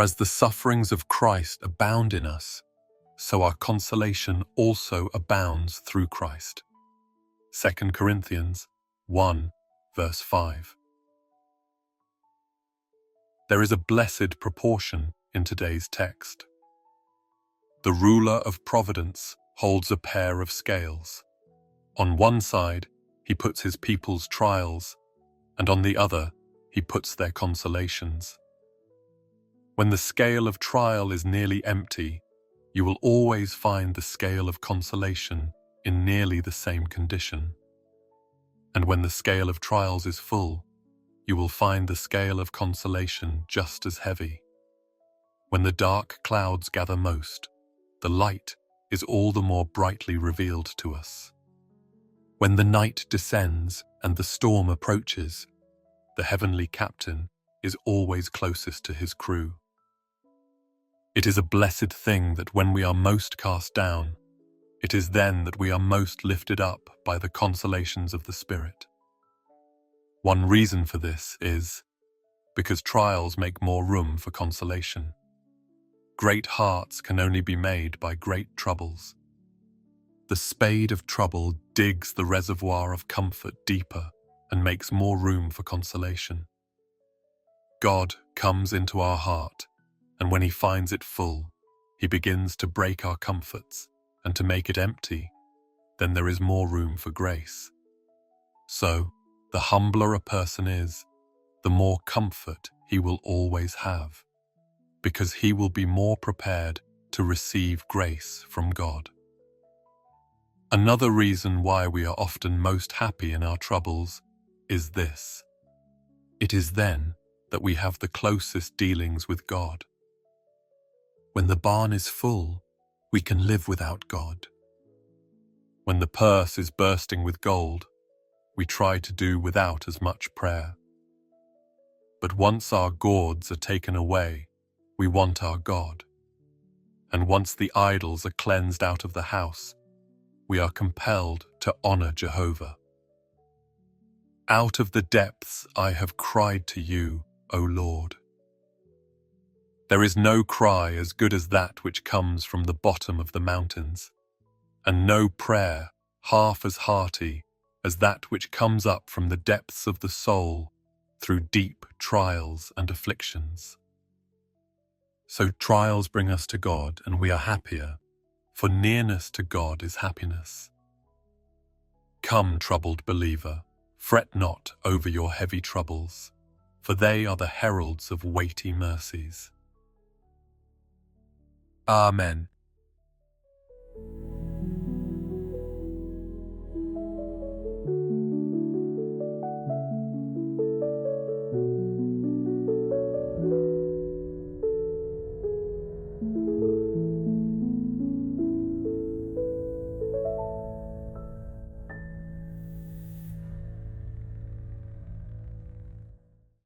For as the sufferings of Christ abound in us, so our consolation also abounds through Christ. 2 Corinthians 1, verse 5. There is a blessed proportion in today's text. The ruler of providence holds a pair of scales. On one side, he puts his people's trials, and on the other, he puts their consolations. When the scale of trial is nearly empty, you will always find the scale of consolation in nearly the same condition. And when the scale of trials is full, you will find the scale of consolation just as heavy. When the dark clouds gather most, the light is all the more brightly revealed to us. When the night descends and the storm approaches, the heavenly captain is always closest to his crew. It is a blessed thing that when we are most cast down, it is then that we are most lifted up by the consolations of the Spirit. One reason for this is because trials make more room for consolation. Great hearts can only be made by great troubles. The spade of trouble digs the reservoir of comfort deeper and makes more room for consolation. God comes into our heart, and when he finds it full, he begins to break our comforts and to make it empty. Then there is more room for grace. So, the humbler a person is, the more comfort he will always have, because he will be more prepared to receive grace from God. Another reason why we are often most happy in our troubles is this. It is then that we have the closest dealings with God. When the barn is full, we can live without God. When the purse is bursting with gold, we try to do without as much prayer. But once our gourds are taken away, we want our God. And once the idols are cleansed out of the house, we are compelled to honor Jehovah. Out of the depths I have cried to you, O Lord. There is no cry as good as that which comes from the bottom of the mountains, and no prayer half as hearty as that which comes up from the depths of the soul through deep trials and afflictions. So trials bring us to God, and we are happier, for nearness to God is happiness. Come, troubled believer, fret not over your heavy troubles, for they are the heralds of weighty mercies. Amen.